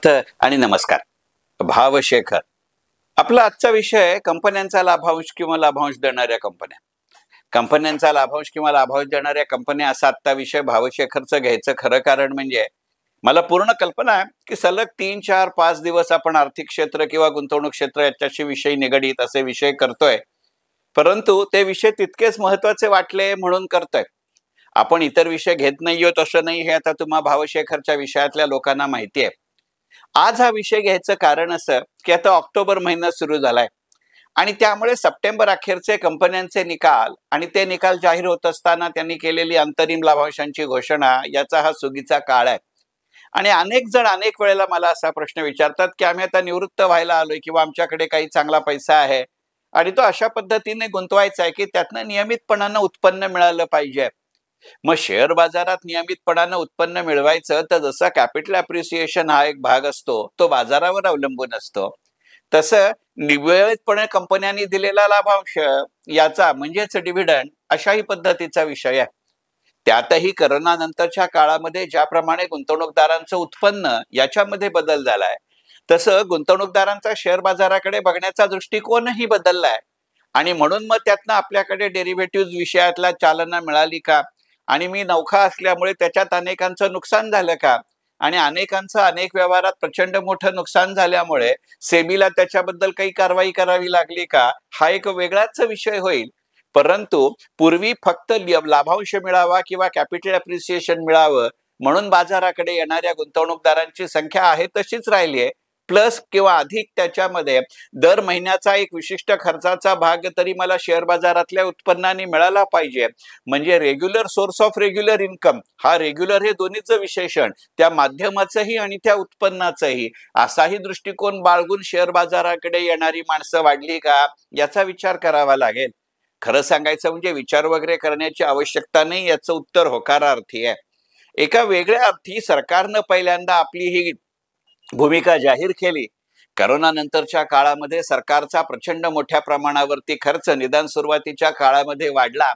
समर्थ आणि नमस्कार. भावशेखर आपला आजचा विषय कंपन्यांचा लाभांश किंवा लाभांश देणाऱ्या कंपन्या. कंपन्यांचा लाभांश किंवा लाभांश देणाऱ्या कंपन्या असा आजचा विषय भावशेखरचं घ्यायचं खरं कारण म्हणजे मला पूर्ण कल्पना आहे की सलग 3, 4, 5 दिवस आपण आर्थिक क्षेत्र किंवा गुंतवणूक क्षेत्र याच्याशी विषयी निगडीत असे विषय करतोय, परंतु ते विषय तितकेच महत्वाचे वाटले म्हणून करतोय. आपण इतर विषय घेत नाही आहोत असं नाही, हे आता तुम्हा भावशेखरच्या विषयातल्या लोकांना माहिती आहे. आज हा विषय घ्यायचं कारण असं की आता ऑक्टोबर महिना सुरू झालाय आणि त्यामुळे सप्टेंबर अखेरचे कंपन्यांचे निकाल आणि ते निकाल जाहीर होत असताना त्यांनी केलेली अंतरिम लाभांशांची घोषणा याचा हा सुगीचा काळ आहे. आणि अनेक जण अनेक वेळेला मला असा प्रश्न विचारतात की आम्ही आता निवृत्त व्हायला आलोय किंवा आमच्याकडे काही चांगला पैसा आहे आणि तो अशा पद्धतीने गुंतवायचा आहे की त्यातनं नियमितपणानं उत्पन्न मिळालं पाहिजे. मग शेअर बाजारात नियमितपणानं उत्पन्न मिळवायचं तर जसा कॅपिटल अप्रिसिएशन हा एक भाग असतो तो बाजारावर अवलंबून असतो, तसं नियमितपणे कंपन्यांनी दिलेला लाभांश याचा म्हणजेच डिव्हिडंड अशाही पद्धतीचा विषय आहे. त्यातही करोना नंतरच्या काळामध्ये ज्याप्रमाणे गुंतवणूकदारांचं उत्पन्न याच्यामध्ये बदल झालाय, तसं गुंतवणूकदारांचा शेअर बाजाराकडे बघण्याचा दृष्टिकोनही बदललाय. आणि म्हणून मग त्यातनं आपल्याकडे डेरिव्हेटिव्ह विषयातला चालना मिळाली का, आणि मी नौखा असल्यामुळे त्याच्यात अनेकांचं नुकसान झालं का, आणि अनेकांचं अनेक व्यवहारात प्रचंड मोठं नुकसान झाल्यामुळे सेबीला त्याच्याबद्दल काही कारवाई करावी लागली का, हा एक वेगळाच विषय होईल. परंतु पूर्वी फक्त लाभांश मिळावा किंवा कॅपिटल अप्रिसिएशन मिळावं म्हणून बाजाराकडे येणाऱ्या गुंतवणूकदारांची संख्या आहे तशीच राहिली आहे. प्लस किंवा अधिक त्याच्यामध्ये दर महिन्याचा एक विशिष्ट खर्चाचा भाग तरी मला शेअर बाजारातल्या उत्पन्नाने मिळाला पाहिजे. म्हणजे regular source of regular income, हा रेग्युलर हे दोन्हीचं विशेषण, त्या माध्यमाचंही आणि त्या उत्पन्नाचंही, असाही दृष्टिकोन बाळगून शेअर बाजाराकडे येणारी माणसं वाढली का याचा विचार करावा लागेल. खरं सांगायचं म्हणजे विचार वगैरे करण्याची आवश्यकता नाही, याचं उत्तर होकारार्थी आहे. एका वेगळ्या अर्थी सरकारनं पहिल्यांदा आपली ही भूमिका जाहीर केली. करोना नंतरच्या काळामध्ये सरकारचा प्रचंड मोठ्या प्रमाणावरती खर्च निदान सुरुवातीच्या काळामध्ये वाढला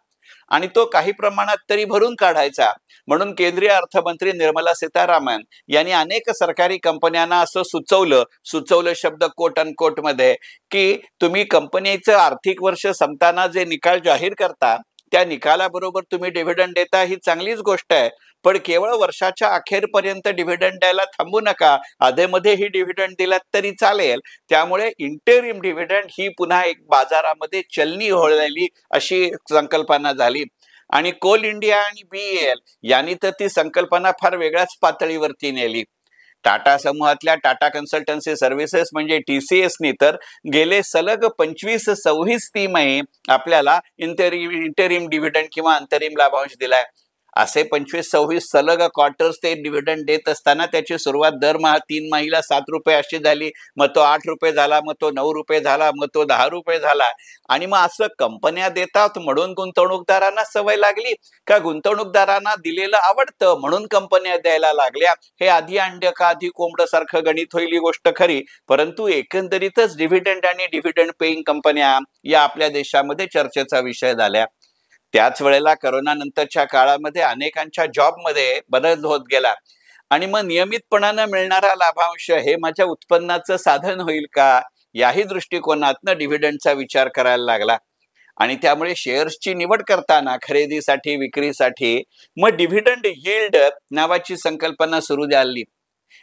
आणि तो काही प्रमाणात तरी भरून काढायचा म्हणून केंद्रीय अर्थमंत्री निर्मला सीतारामन यांनी अनेक सरकारी कंपन्यांना असं सुचवलं शब्द कोट अनकोट मध्ये, की तुम्ही कंपनीचं आर्थिक वर्ष संपताना जे निकाल जाहीर करता त्या निकालाबरोबर तुम्ही डिव्हिडंड देता, ही चांगलीच गोष्ट आहे, पण केवळ वर्षाच्या अखेरपर्यंत डिव्हिडंड द्यायला थांबू नका, आधेमध्ये ही डिव्हिडंड दिलात तरी चालेल. त्यामुळे इंटरिम डिव्हिडंड ही पुन्हा एक बाजारामध्ये चलनी होळलेली अशी संकल्पना झाली. आणि कोल इंडिया आणि BEL यांनी तर ती संकल्पना फार वेगळ्याच पातळीवरती नेली. टाटा समूहातल्या टाटा कन्सल्टन्सी सर्व्हिसेस म्हणजे TCSनी तर गेले सलग 25-26 तिमाही आपल्याला इंटरिम डिव्हिडंड किंवा अंतरिम लाभांश दिलाय. असे 25-26 सलग क्वार्टर्स ते डिव्हिडंड देत असताना त्याची सुरुवात दरमहा 3 महिला 7 रुपये अशी झाली, मग तो 8 रुपये झाला, मग तो 9 रुपये झाला, मग तो 10 रुपये झाला. आणि मग असं कंपन्या देतात म्हणून गुंतवणूकदारांना सवय लागली का, गुंतवणूकदारांना दिलेलं आवडतं म्हणून कंपन्या द्यायला लागल्या? हे आधी अंड का आधी कोंबड सारखं गणित होईल ही गोष्ट खरी, परंतु एकंदरीतच डिव्हिडंड आणि डिव्हिडंड पेईंग कंपन्या या आपल्या देशामध्ये चर्चेचा विषय झाल्या. त्याच वेळेला करोना नंतरच्या काळामध्ये अनेकांच्या जॉबमध्ये बदल होत गेला आणि मग नियमितपणानं मिळणारा लाभांश हे माझ्या उत्पन्नाचं साधन होईल का, याही दृष्टिकोनातनं डिव्हिडंडचा विचार करायला लागला. आणि त्यामुळे शेअर्सची निवड करताना खरेदीसाठी विक्रीसाठी मग डिव्हिडंड यील्ड नावाची संकल्पना सुरू झाली.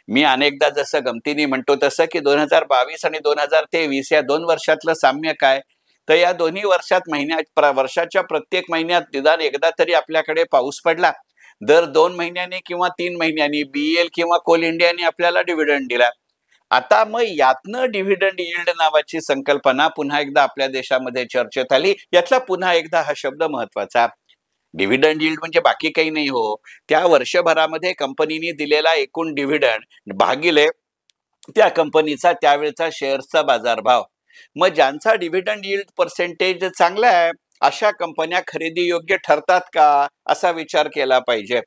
मी अनेकदा जसं गमतीने म्हणतो तसं की 2022 आणि 2023 या 2 वर्षातलं साम्य काय, तर या दोन्ही वर्षात वर्षाच्या प्रत्येक महिन्यात निदान एकदा तरी आपल्याकडे पाऊस पडला. दर 2 महिन्यांनी किंवा 3 महिन्यांनी BEL किंवा कोल इंडियाने आपल्याला डिव्हिडंड दिला. आता मग यातनं डिव्हिडंड यील्ड नावाची संकल्पना पुन्हा एकदा आपल्या देशामध्ये चर्चेत आली. यातला पुन्हा एकदा हा शब्द महत्वाचा. डिव्हिडंड यील्ड म्हणजे बाकी काही नाही हो, त्या वर्षभरामध्ये कंपनीने दिलेला एकूण डिव्हिडंड भागिले त्या कंपनीचा त्यावेळचा शेअर्सचा बाजारभाव. मग ज्यांचा डिव्हिडंड यील्ड पर्सेंटेज चांगला आहे अशा कंपन्या खरेदी योग्य ठरतात का, असा विचार केला पाहिजे.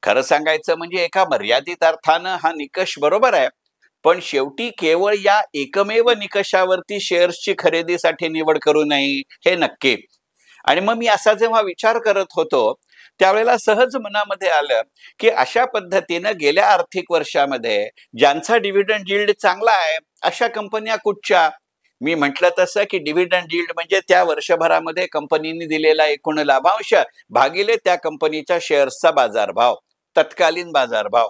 खरं सांगायचं म्हणजे एका मर्यादित अर्थानं हा निकष बरोबर आहे, पण शेवटी केवळ या एकमेव निकषावरती शेअर्सची खरेदीसाठी निवड करू नये हे नक्की. आणि मग मी असा जेव्हा विचार करत होतो त्यावेळेला सहज मनामध्ये आलं की अशा पद्धतीनं गेल्या आर्थिक वर्षामध्ये ज्यांचा डिव्हिडंड यील्ड चांगला आहे अशा कंपन्या कुठच्या? मी म्हटलं तसं की डिव्हिडंड यील्ड म्हणजे त्या वर्षभरामध्ये कंपनीने दिलेला एकूण लाभांश भागिले त्या कंपनीच्या शेअर्सचा बाजारभाव, तत्कालीन बाजारभाव.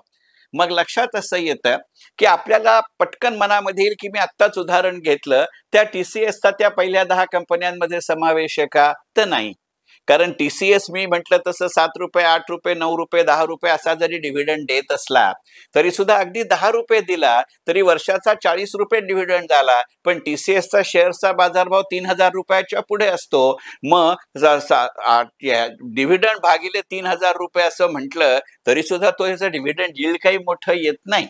मग लक्षात असं येतं की आपल्याला पटकन मनामध्ये येईल की मी आत्ताच उदाहरण घेतलं त्या TCSचा त्या पहिल्या 10 कंपन्यांमध्ये समावेश आहे का? तर नाही. कारण TCS मी म्हटलं तसं 7 रुपये, 8 रुपये, 9 रुपये, 10 रुपये असा जरी डिव्हिडंड देत असला तरी सुद्धा अगदी 10 रुपये दिला तरी वर्षाचा 40 रुपये डिव्हिडंड झाला. पण TCSचा शेअरचा बाजारभाव 3,000 रुपयाच्या पुढे असतो. मग डिव्हिडंड भागिले 3,000 रुपये असं म्हटलं तरी सुद्धा तो ह्याचं डिव्हिडंड यील्ड काही मोठं येत नाही.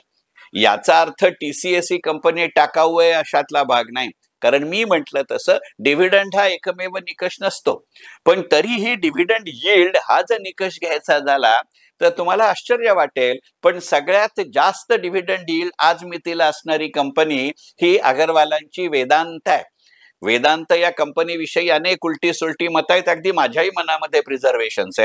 याचा अर्थ TCS ही कंपनी टाकाऊ आहे अशातला भाग नाही. कारण मी म्हटलं तसं डिव्हिडंड हा एकमेव निकष नसतो. पण तरीही डिव्हिडंड यील्ड हा जर निकष घ्यायचा झाला तर तुम्हाला आश्चर्य वाटेल पण सगळ्यात जास्त डिव्हिडंड यील्ड आज मितीला असणारी कंपनी ही अगरवालांची वेदांत आहे. वेदांत या कंपनीविषयी अनेक उलटी सुलटी मत आहेत. अगदी माझ्याही मनामध्ये रिझर्वेशन्स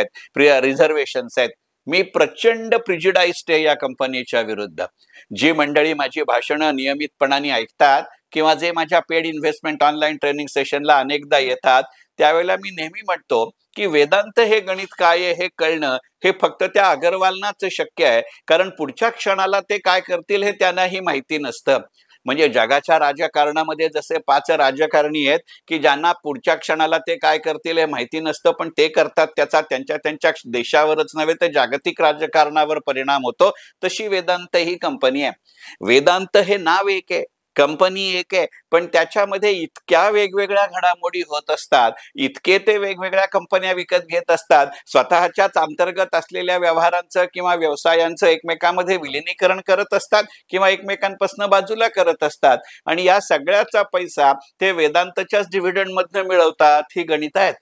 आहेत. मी प्रचंड प्रिजुडाइज्ड आहे या कंपनीच्या विरुद्ध. जी मंडळी माझी भाषणं नियमितपणाने ऐकतात किंवा जे माझ्या पेड इन्व्हेस्टमेंट ऑनलाईन ट्रेनिंग सेशनला अनेकदा येतात त्यावेळेला मी नेहमी म्हणतो की वेदांत हे गणित काय आहे हे कळणं हे फक्त त्या अगरवालनाच शक्य आहे. कारण पुढच्या क्षणाला ते काय करतील हे त्यांनाही माहिती नसतं. म्हणजे जगाच्या राजकारणामध्ये जसे 5 राजकारणी आहेत की ज्यांना पुढच्या क्षणाला ते काय करतील हे माहिती नसतं पण ते करतात त्याचा त्यांच्या देशावरच नव्हे तर जागतिक राजकारणावर परिणाम होतो. तशी वेदांत ही कंपनी आहे. वेदांत हे नाव एक आहे, कंपनी एक आहे, पण त्याच्यामध्ये इतक्या वेगवेगळ्या घडामोडी होत असतात, इतके ते वेगवेगळ्या कंपन्या विकत घेत असतात, स्वतःच्याच अंतर्गत असलेल्या व्यवहारांचं किंवा व्यवसायांचं एकमेकांमध्ये विलिनीकरण करत असतात किंवा एकमेकांपासून बाजूला करत असतात आणि या सगळ्याचा पैसा ते वेदांतच्याच डिव्हिडंड मधनं मिळवतात. ही गणित आहेत.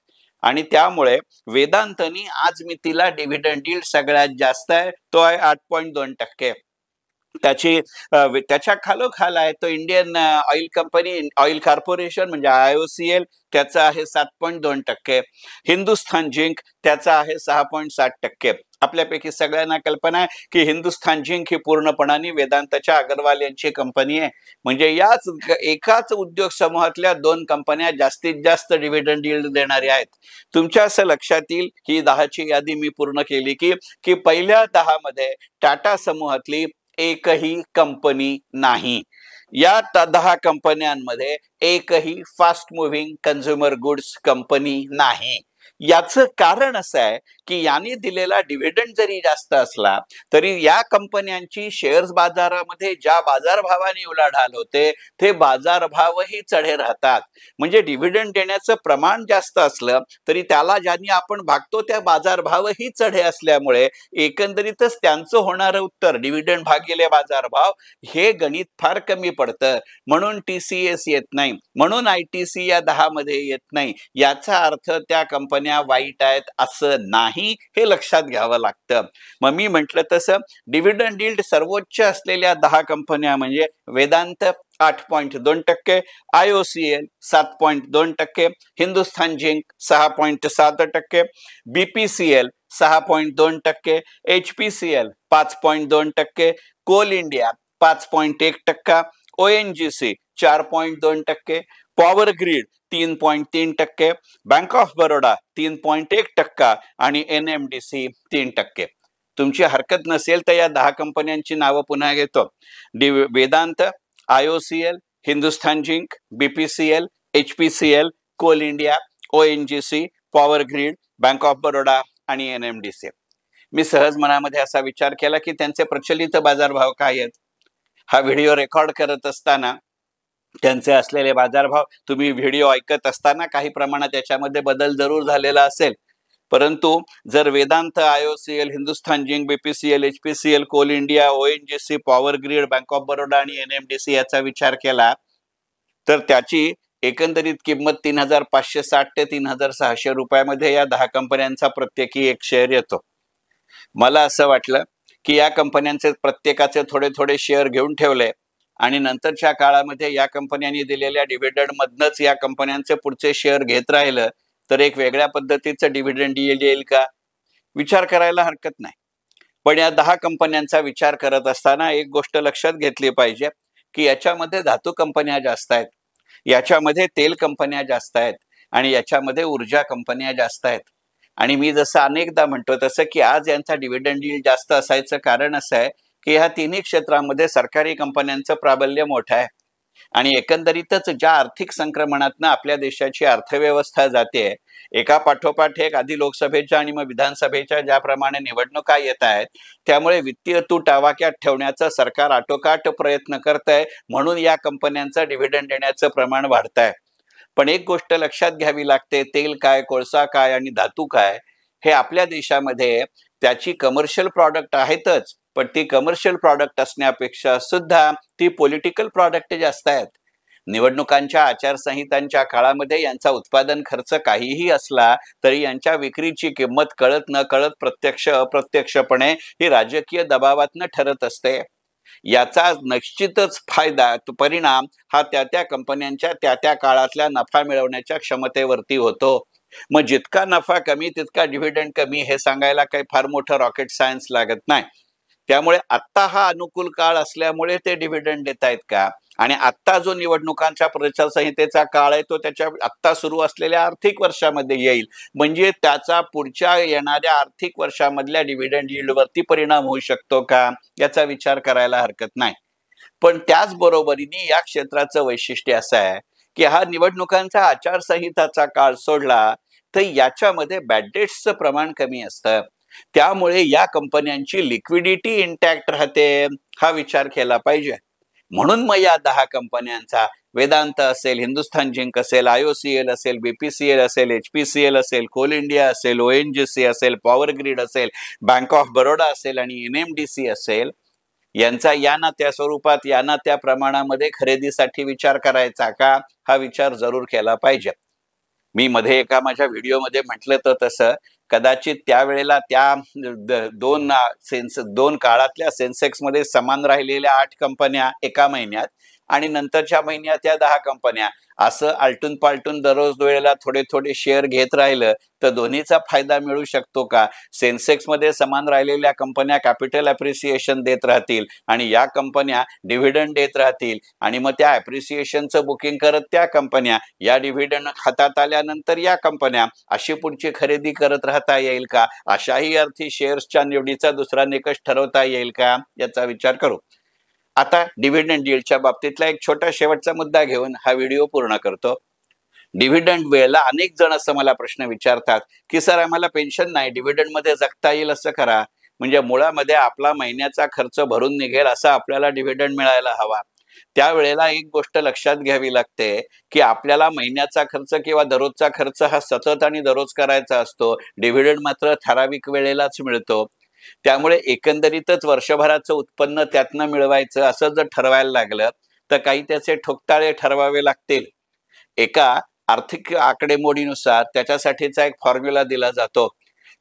आणि त्यामुळे वेदांतनी आज मितीला डिव्हिडंड यील्ड सगळ्यात जास्त आहे. तो आहे 8.2%. त्याच्या खालोखाल आहे तो इंडियन ऑइल कॉर्पोरेशन म्हणजे IOCL, त्याचा आहे 7.2%. हिंदुस्थान झिंक त्याचा आहे 6.7%. आपल्यापैकी सगळ्यांना कल्पना आहे की हिंदुस्थान झिंक ही पूर्णपणाने वेदांतच्या अगरवाल यांची कंपनी आहे. म्हणजे याच एकाच उद्योग समूहातल्या 2 कंपन्या जास्तीत जास्त डिव्हिडंड यील्ड देणाऱ्या आहेत. तुमच्या असं लक्षात येईल ही 10ची यादी मी पूर्ण केली की पहिल्या 10 मध्ये टाटा समूहातली एकही कंपनी नाही. या 10 कंपन्यांमध्ये एकही fast moving consumer goods company नाही. याचं कारण असं आहे की यांनी दिलेला डिव्हिडंड जरी जास्त असला तरी या कंपन्यांची शेअर्स बाजारामध्ये ज्या बाजारभावाने उलाढाल होते ते बाजारभावही चढे राहतात. म्हणजे डिव्हिडंड देण्याचं प्रमाण जास्त असलं तरी त्याला ज्यांनी आपण भागतो त्या बाजारभावही चढे असल्यामुळे एकंदरीतच त्यांचं होणारं उत्तर डिव्हिडंड भागिले बाजारभाव हे गणित फार कमी पडतं. म्हणून TCS येत नाही, म्हणून ITC या 10 मध्ये येत नाही. याचा अर्थ त्या कंपन्या वाईट आहेत असं नाही, हे लक्षात घ्यावं लागतं. मग मी म्हटलं तसं डिव्हिडंड यील्ड सर्वोच्च असलेल्या 10 कंपन्या म्हणजे Vedanta 8.2%, IOCL 7.2%, Hindustan zinc 6.7%, BPCL 6.2%, HPCL 5.2%, coal India 5.1%, ONGC 4.2%, power grid 3.3%, bank of Baroda 3.1% आणि NMDC 3%. तुमची हरकत नसेल तर या 10 कंपन्यांची नावं पुन्हा घेतो. Vedanta, IOCL, Hindustan zinc, BPCL, HPCL, coal India, ONGC, power grid, bank of Baroda आणि NMDC. मी सहज मनामध्ये असा विचार केला की त्यांचे प्रचलित बाजारभाव काय आहेत. हा व्हिडिओ रेकॉर्ड करत असताना त्यांचे असलेले बाजारभाव तुम्ही व्हिडिओ ऐकत असताना काही प्रमाणात त्याच्यामध्ये बदल जरूर झालेला असेल. परंतु जर Vedanta, IOCL, Hindustan zinc, BPCL, HPCL, coal India, ONGC, power grid, bank of Baroda आणि NMDC याचा विचार केला तर त्याची एकंदरीत किंमत 3,560 ते 3,600 रुपयामध्ये या 10 कंपन्यांचा प्रत्येकी एक शेअर येतो. मला असं वाटलं की या कंपन्यांचे प्रत्येकाचे थोडे थोडे शेअर घेऊन ठेवले आणि नंतरच्या काळामध्ये या कंपन्यांनी दिलेल्या डिव्हिडंड मधनच या कंपन्यांचे पुढचे शेअर घेत राहिलं तर एक वेगळ्या पद्धतीचं डिव्हिडंड येईल का? विचार करायला हरकत नाही. पण या 10 कंपन्यांचा विचार करत असताना एक गोष्ट लक्षात घेतली पाहिजे, की याच्यामध्ये धातू कंपन्या जास्त आहेत, याच्यामध्ये तेल कंपन्या जास्त आहेत आणि याच्यामध्ये ऊर्जा कंपन्या जास्त आहेत. आणि मी जसं अनेकदा म्हणतो तसं, की आज यांचा डिव्हिडंड यील्ड जास्त असायचं कारण असं आहे, की ह्या तिन्ही क्षेत्रामध्ये सरकारी कंपन्यांचं प्राबल्य मोठं आहे. आणि एकंदरीतच ज्या आर्थिक संक्रमणातनं आपल्या देशाची अर्थव्यवस्था जाते, एका पाठोपाठ एक आधी लोकसभेच्या आणि मग विधानसभेच्या ज्याप्रमाणे निवडणुका येत आहेत, त्यामुळे वित्तीय तूट आवाक्यात ठेवण्याचं सरकार आटोकाट प्रयत्न करत आहे, म्हणून या कंपन्यांचं डिव्हिडंड देण्याचं प्रमाण वाढत आहे. पण एक गोष्ट लक्षात घ्यावी लागते, तेल काय, कोळसा काय आणि धातू काय, हे आपल्या देशामध्ये त्याची कमर्शियल प्रॉडक्ट आहेतच, पण ती कमर्शियल प्रॉडक्ट असण्यापेक्षा सुद्धा ती पॉलिटिकल प्रॉडक्ट जास्त आहेत. निवडणुकांच्या आचारसंहितांच्या काळामध्ये यांचा उत्पादन खर्च काहीही असला तरी यांच्या विक्रीची किंमत कळत न कळत प्रत्यक्ष अप्रत्यक्षपणे ही राजकीय दबावातनं ठरत असते. याचा निश्चितच परिणाम हा त्या कंपन्यांच्या त्या काळातल्या नफा मिळवण्याच्या क्षमतेवरती होतो. मग जितका नफा कमी तितका डिव्हिडंड कमी हे सांगायला काही फार मोठं रॉकेट सायन्स लागत नाही. त्यामुळे आत्ता हा अनुकूल काळ असल्यामुळे ते डिव्हिडंड देत आहेत का, आणि आत्ता जो निवडणुकांच्या प्रचार संहितेचा काळ आहे तो त्याच्या आत्ता सुरू असलेल्या आर्थिक वर्षामध्ये येईल, म्हणजे त्याचा पुढच्या येणाऱ्या आर्थिक वर्षामधल्या डिव्हिडंड यील्डवरती परिणाम होऊ शकतो का, याचा विचार करायला हरकत नाही. पण त्याचबरोबरीने या क्षेत्राचं वैशिष्ट्य असं आहे की हा निवडणुकांचा आचारसंहिताचा काळ सोडला तर याच्यामध्ये बॅड डेट्सचं प्रमाण कमी असतं. त्यामुळे या कंपन्यांची लिक्विडिटी इंटॅक्ट राहते, हा विचार केला पाहिजे. म्हणून मग या 10 कंपन्यांचा वेदांत असेल, हिंदुस्थान झिंक असेल, IOCL असेल, BPCL असेल, HPCL असेल, कोल इंडिया असेल, ONGC असेल, पॉवर ग्रीड असेल, बँक ऑफ बरोडा असेल आणि NMDC असेल, यांचा या ना त्या स्वरूपात या ना त्या प्रमाणामध्ये खरेदीसाठी विचार करायचा का, हा विचार जरूर केला पाहिजे. मी मध्ये एका माझ्या व्हिडिओमध्ये म्हटलं तर तसं कदाचित त्यावेळेला त्या दोन काळातल्या सेन्सेक्समध्ये समान राहिलेल्या 8 कंपन्या एका महिन्यात आणि नंतरच्या महिन्यात या 10 कंपन्या, असं आलटून पालटून दररोज वेळेला थोडे थोडे शेअर घेत राहिलं तर दोन्हीचा फायदा मिळू शकतो का? सेन्सेक्समध्ये समान राहिलेल्या कंपन्या कॅपिटल अप्रिसिएशन देत राहतील आणि या कंपन्या डिव्हिडंड देत राहतील आणि मग त्या अप्रिसिएशनचं बुकिंग करत त्या कंपन्या, या डिव्हिडंड हातात आल्यानंतर या कंपन्या, अशी पुढची खरेदी करत राहता येईल का? अशाही अर्थी शेअर्सच्या निवडीचा दुसरा निकष ठरवता येईल का, याचा विचार करू. आता डिव्हिडंड यील्डच्या बाबतीतला एक छोटा शेवटचा मुद्दा घेऊन हा व्हिडिओ पूर्ण करतो. डिव्हिडंड वेळेला अनेक जण असं मला प्रश्न विचारतात की सर आम्हाला पेन्शन नाही, डिव्हिडंड मध्ये जगता येईल असं करा, म्हणजे मुळामध्ये आपला महिन्याचा खर्च भरून निघेल असा आपल्याला डिव्हिडंड मिळायला हवा. त्यावेळेला एक गोष्ट लक्षात घ्यावी लागते की आपल्याला महिन्याचा खर्च किंवा दररोजचा खर्च हा सतत आणि दररोज करायचा असतो, डिव्हिडंड मात्र ठराविक वेळेलाच मिळतो. त्यामुळे एकंदरीतच वर्षभराचं उत्पन्न त्यातनं मिळवायचं असं जर ठरवायला लागलं तर काही त्याचे ठोकताळे ठरवावे लागतील. एका आर्थिक आकडेमोडीनुसार त्याच्यासाठीचा एक फॉर्म्युला दिला जातो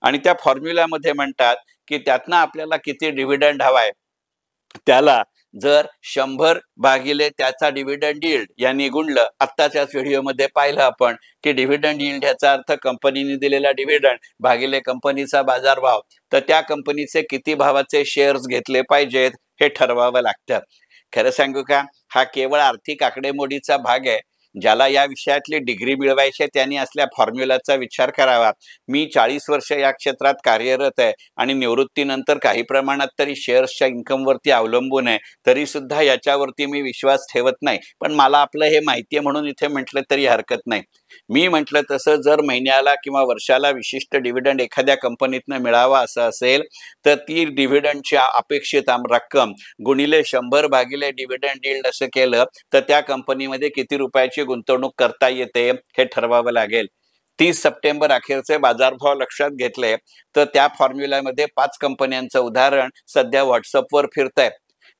आणि त्या फॉर्म्युल्यामध्ये म्हणतात की त्यातनं आपल्याला किती डिव्हिडंड हवाय, त्याला जर 100 भागिले त्याचा डिव्हिडंड यील्ड यांनी गुणलं, आत्ताच्याच व्हिडिओमध्ये पाहिलं आपण की डिव्हिडंड यील्ड याचा अर्थ कंपनीने दिलेला डिव्हिडंड भागिले कंपनीचा बाजारभाव, तर त्या कंपनीचे किती भावाचे शेअर्स घेतले पाहिजेत हे ठरवावं लागतं. खरं सांगू का, हा केवळ आर्थिक आकडेमोडीचा भाग आहे. ज्याला या विषयातली डिग्री मिळवायची त्यांनी असल्या फॉर्म्युलाचा विचार करावा. मी 40 वर्ष या क्षेत्रात कार्यरत आहे आणि निवृत्तीनंतर काही प्रमाणात तरी शेअर्सच्या इन्कमवरती अवलंबून आहे, तरी सुद्धा याच्यावरती मी विश्वास ठेवत नाही. पण मला आपलं हे माहिती आहे म्हणून इथे म्हटलं तरी हरकत नाही. मी म्हटलं तसं जर महिन्याला किंवा वर्षाला विशिष्ट डिव्हिडंड एखाद्या कंपनीतनं मिळावा असं असेल तर ती डिव्हिडंडची अपेक्षित रक्कम गुणिले 100 भागिले डिव्हिडंड यील्ड असं केलं तर त्या कंपनीमध्ये किती रुपयाची गुंतवणूक करता येते हे ठरवावं लागेल. 30 सप्टेंबर अखेरचे बाजारभाव लक्षात घेतले तर त्या फॉर्म्युल्यामध्ये 5 कंपन्यांचं उदाहरण सध्या व्हॉट्सअपवर फिरतंय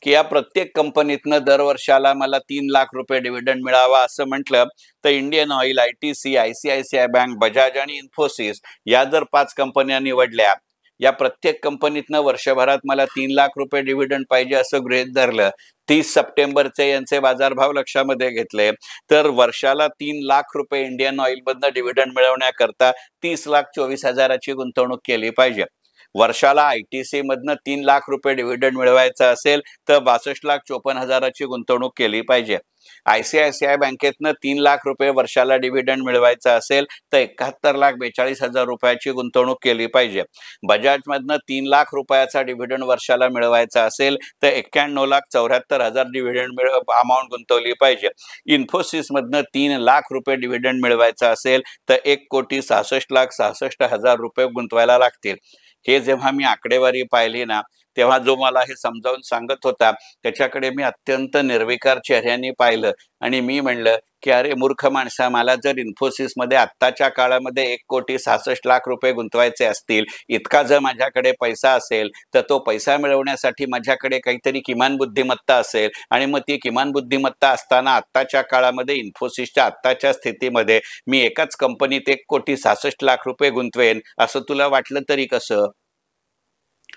की या प्रत्येक कंपनीतनं दर वर्षाला मला 3 लाख रुपये डिव्हिडंड मिळावा असं म्हटलं तर Indian oil, ITC, ICICI bank, Bajaj आणि इन्फोसिस या जर 5 कंपन्या निवडल्या, या प्रत्येक कंपनीतनं वर्षभरात मला 3 लाख रुपये डिव्हिडंड पाहिजे असं गृहीत धरलं, 30 सप्टेंबरचे यांचे बाजारभाव लक्षामध्ये घेतले तर वर्षाला 3 लाख रुपये इंडियन ऑइल मधनं डिव्हिडंड मिळवण्याकरता 30,24,000ची गुंतवणूक केली पाहिजे. वर्षाला ITC मधनं 3 लाख रुपये डिव्हिडंड मिळवायचा असेल तर 62,54,000ची गुंतवणूक केली पाहिजे. ICICI बँकेतनं 3 लाख रुपये वर्षाला डिव्हिडंड मिळवायचा असेल तर 71,42,000 रुपयाची गुंतवणूक केली पाहिजे. बजाजमधनं 3 लाख रुपयाचा डिव्हिडंड वर्षाला मिळवायचा असेल तर 91,74,000 डिव्हिडंड अमाऊंट गुंतवली पाहिजे. इन्फोसिसमधनं 3 लाख रुपये डिव्हिडंड मिळवायचा असेल तर 1,66,66,000 रुपये गुंतवायला लागतील. हे जेव्हा मी आकडेवारी पाहिली ना, तेव्हा जो मला हे समजावून सांगत होता त्याच्याकडे मी अत्यंत निर्विकार चेहऱ्याने पाहिलं आणि मी म्हणलं की अरे मूर्ख माणसा, मला जर इन्फोसिसमध्ये आत्ताच्या काळामध्ये 1,66,00,000 रुपये गुंतवायचे असतील, इतका जर माझ्याकडे पैसा असेल तर तो पैसा मिळवण्यासाठी माझ्याकडे काहीतरी किमान बुद्धिमत्ता असेल आणि मग ती किमान बुद्धिमत्ता असताना आत्ताच्या काळामध्ये इन्फोसिसच्या आत्ताच्या स्थितीमध्ये मी एकाच कंपनीत 1,66,00,000 रुपये गुंतवेन असं तुला वाटलं तरी कसं?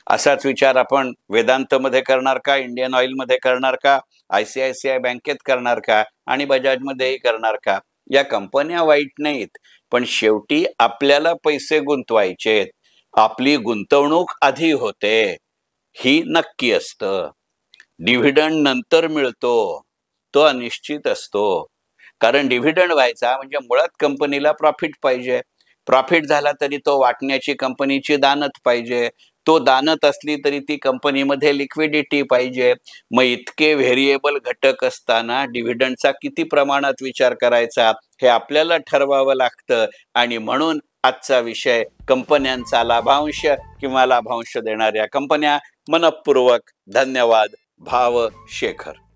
असाच विचार आपण वेदांतमध्ये करणार का, इंडियन ऑइलमध्ये करणार का, ICICI बँकेत करणार का आणि बजाजमध्येही करणार का? या कंपन्या वाईट नाहीत, पण शेवटी आपल्याला पैसे गुंतवायचेत. आपली गुंतवणूक आधी होते, ही नक्की असतं. डिव्हिडंड नंतर मिळतो, तो अनिश्चित असतो. कारण डिव्हिडंड व्हायचा म्हणजे मुळात कंपनीला प्रॉफिट पाहिजे. प्रॉफिट झाला तरी तो वाटण्याची कंपनीची दानत पाहिजे. तो दानत असली तरी ती कंपनीमध्ये लिक्विडिटी पाहिजे. मग इतके व्हेरिएबल घटक असताना डिव्हिडंडचा किती प्रमाणात विचार करायचा हे आपल्याला ठरवावं लागतं. आणि म्हणून आजचा विषय कंपन्यांचा लाभांश किंवा लाभांश देणाऱ्या कंपन्या. मनःपूर्वक धन्यवाद. भाव शेखर.